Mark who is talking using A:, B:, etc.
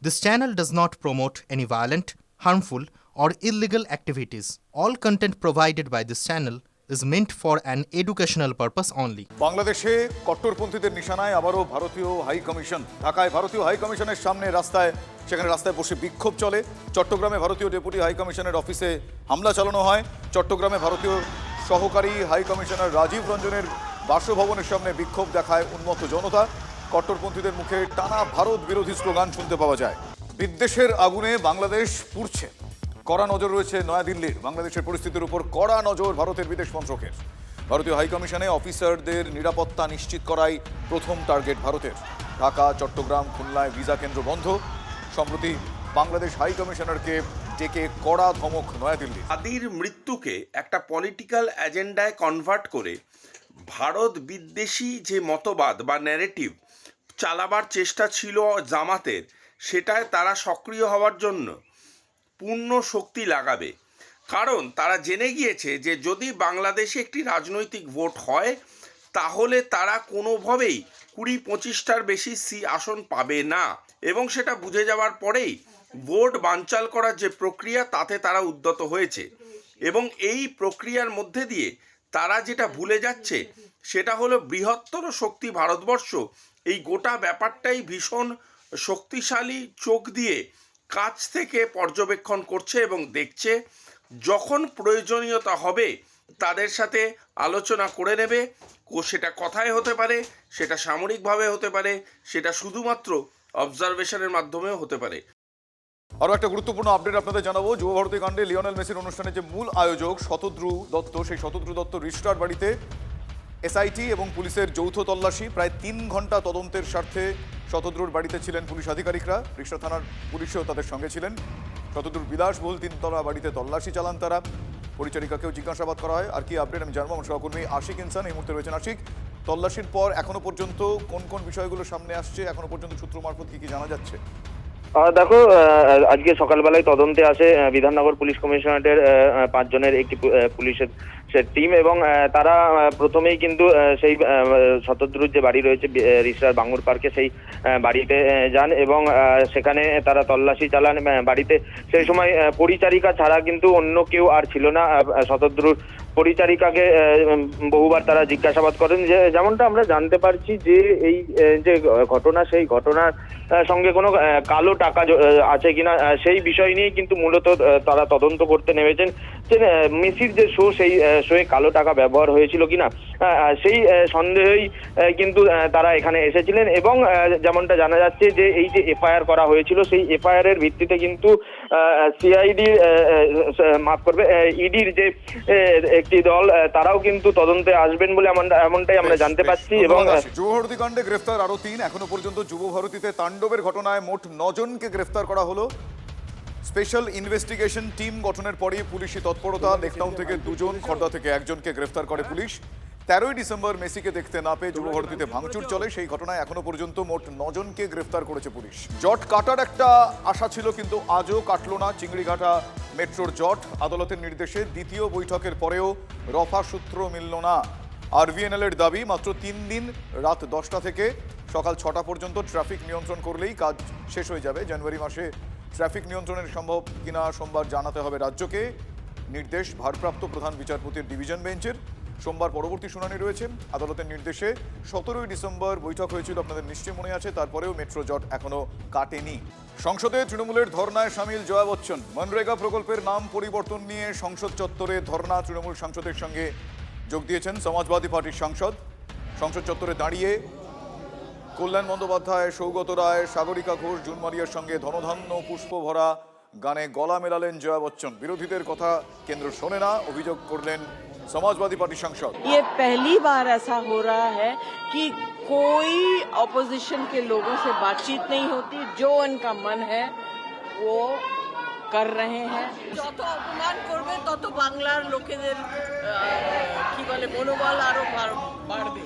A: This channel does not promote any violent, harmful, or illegal activities. All content provided by this channel is meant for an educational purpose only.
B: বাংলাদেশে কট্টরপন্থীদের নিশানায় আবারও ভারতীয় high commission. ঢাকায় ভারতীয় high কমিশনের সামনে রাস্তায় বসে বিক্ষোভ চলে। চট্টগ্রামে ভারতীয় ডেপুটি হাই কমিশনের অফিসে হামলা চালানো হয়। চট্টগ্রামে ভারতীয় সহকারী হাই কমিশনার রাজীব রঞ্জনের বাসভবনের সামনে বিক্ষোভ দেখায় উন্মত্ত জনতা। কট্টরপন্থীদের মুখে টানা ভারত বিরোধী স্লোগান শুনতে পাওয়া যায়। বিদ্বেষের আগুনে বাংলাদেশ পুড়ছে। কড়া নজর রয়েছে নয়াদিল্লির। বাংলাদেশের পরিস্থিতির উপর কড়া নজর ভারতের বিদেশ মন্ত্রকের। ভারতীয় হাইকমিশনে অফিসারদের নিরাপত্তা নিশ্চিত করাই প্রথম টার্গেট ভারতের। ঢাকা, চট্টগ্রাম, খুলনায় ভিসা কেন্দ্র বন্ধ। সম্প্রতি বাংলাদেশ হাইকমিশনারকে ডেকে কড়া ধমক নয়াদিল্লি।
C: আদির মৃত্যুকে একটা পলিটিক্যাল এজেন্ডায় কনভার্ট করে ভারত বিদ্বেষী যে মতবাদ বা ন্যারেটিভ চালাবার চেষ্টা ছিল জামাতের, সেটায় তারা সক্রিয় হওয়ার জন্য পূর্ণ শক্তি লাগাবে। কারণ তারা জেনে গিয়েছে যে যদি বাংলাদেশে একটি রাজনৈতিক ভোট হয় তাহলে তারা কোনোভাবেই 20-25টার বেশি আসন পাবে না, এবং সেটা বুঝে যাওয়ার পরেই ভোট বানচাল করার যে প্রক্রিয়া তাতে তারা উদ্যত হয়েছে। এবং এই প্রক্রিয়ার মধ্যে দিয়ে তারা যেটা ভুলে যাচ্ছে সেটা হলো বৃহত্তর শক্তি ভারতবর্ষ এই গোটা ব্যাপারটাই ভীষণ শক্তিশালী চোখ দিয়ে কাছ থেকে পর্যবেক্ষণ করছে এবং দেখছে। যখন প্রয়োজনীয়তা হবে তাদের সাথে আলোচনা করে নেবে। সেটা কথায় হতে পারে, সেটা সামরিকভাবে হতে পারে, সেটা শুধুমাত্র অবজারভেশনের মাধ্যমেও হতে পারে।
B: আরও একটা গুরুত্বপূর্ণ আপডেট আপনাদের জানাবো। যুবভারতী কাণ্ডে লিওনেল মেসির অনুষ্ঠানে যে মূল আয়োজক শতদ্রু দত্ত, সেই শতদ্রু দত্ত রিস্টার বাড়িতে এসআইটি এবং পুলিশের যৌথ তল্লাশি। প্রায় 3 ঘন্টা তদন্তের স্বার্থে শতদ্রুর বাড়িতে ছিলেন পুলিশ আধিকারিকরা। রিষ্টা থানার পুলিশও তাদের সঙ্গে ছিলেন। শতদ্রুর বিলাসবহুল 3তলা বাড়িতে তল্লাশি চালান তারা। পরিচারিকাকেও জিজ্ঞাসাবাদ করা হয়। আর কি আপডেট আমি জানবো, আমার সহকর্মী আশিক ইনসান এই মুহূর্তে রয়েছেন। আশিক, তল্লাশির পর এখনো পর্যন্ত কোন কোন বিষয়গুলো সামনে আসছে, এখনো পর্যন্ত সূত্র মারফত কি জানা যাচ্ছে?
D: দেখো, আজকে সকালবেলায় তদন্তে আসে বিধাননগর পুলিশ কমিশনারেটের 5 জনের একটি পুলিশের টিম, এবং তারা প্রথমেই কিন্তু সেই শতদ্রুর যে বাড়ি রয়েছে রিসরার বাঙ্গুর পার্কে, সেই বাড়িতে যান এবং সেখানে তারা তল্লাশি চালান বাড়িতে। সেই সময় পরিচারিকা ছাড়া কিন্তু অন্য কেউ আর ছিল না। শতদ্রুর পরিচারিকাকে বহুবার তারা জিজ্ঞাসাবাদ করেন, যে যেমনটা আমরা জানতে পারছি যে এই যে ঘটনা, সেই ঘটনার সঙ্গে কোনো কালো টাকা আছে কিনা সেই বিষয় নিয়ে কিন্তু মূলত তারা তদন্ত করতে নেমেছেন। যে মেসির যে শো, সেই শোয়ে কালো টাকা ব্যবহার হয়েছিল কিনা সেই সন্দেহেই কিন্তু তারা এখানে এসেছিলেন। এবং যেমনটা জানা যাচ্ছে যে এই যে এফআইআর করা হয়েছিল, সেই এফআইআর এর ভিত্তিতে কিন্তু সিআইডি ইডির যে একটি দল, তারাও কিন্তু তদন্তে আসবেন বলে এমনটাই আমরা জানতে পাচ্ছি। এবং
B: যুবভারতী কাণ্ডে গ্রেফতার আরো 3। এখনো পর্যন্ত যুবভারতীতে তাণ্ডবের ঘটনায় মোট 9 জনকে গ্রেফতার করা হলো। স্পেশাল ইনভেস্টিগেশন টিম গঠনের পরই পুলিশি তৎপরতা। লেকটাউন থেকে 2 জন, খড়দা থেকে 1 জনকে গ্রেফতার করে পুলিশ। 13ই ডিসেম্বর মেসিকে দেখতে না পেয়ে যুবভারতীতে ভাঙচুর চলে। সেই ঘটনায় এখনো পর্যন্ত মোট 9 জনকে গ্রেফতার করেছে পুলিশ। জট কাটার একটা আশা ছিল, কিন্তু আজও কাটলো না চিংড়িঘাটা মেট্রোর জট। আদালতের নির্দেশে দ্বিতীয় বৈঠকের পরেও রফা সূত্র মিলল না। আরভিএনএল এর দাবি, মাত্র 3 দিন রাত 10টা থেকে সকাল 6টা পর্যন্ত ট্রাফিক নিয়ন্ত্রণ করলেই কাজ শেষ হয়ে যাবে। জানুয়ারি মাসে ট্রাফিক নিয়ন্ত্রণের সম্ভব কিনা সোমবার জানাতে হবে রাজ্যকে। নির্দেশ ভারপ্রাপ্ত প্রধান বিচারপতির ডিভিশন বেঞ্চের। সোমবার পরবর্তী শুনানি রয়েছে। আদালতের নির্দেশে 17ই ডিসেম্বর বৈঠক হয়েছিল, আপনাদের নিশ্চয়ই মনে আছে। তারপরেও মেট্রো জট এখনো কাটেনি। সংসদে তৃণমূলের ধর্নায় সামিল জয়া বচ্চন। মনরেগা প্রকল্পের নাম পরিবর্তন নিয়ে সংসদ চত্বরে ধর্না। তৃণমূল সাংসদের সঙ্গে যোগ দিয়েছেন সমাজবাদী পার্টির সাংসদ। সংসদ চত্বরে দাঁড়িয়ে কল্যাণ বন্দ্যোপাধ্যায়, সৌগত রায়, সাগরিকা ঘোষ, জুনমারিয়ার সঙ্গে ধনধান্য পুষ্প ভরা গানে গলা মেলালেন জয়া বচ্চন। বিরোধীদের কথা কেন্দ্র শোনে না, অভিযোগ করলেন समाजवादी पार्टी सांसद।
E: ये पहली बार ऐसा हो रहा है कि कोई ऑपोजिशन के लोगों से बातचीत नहीं होती, जो उनका मन है वो कर रहे हैं। যত অপমান করবে তত বাংলার লোকেদের কি বলে মনোবল আরো বাড়বে।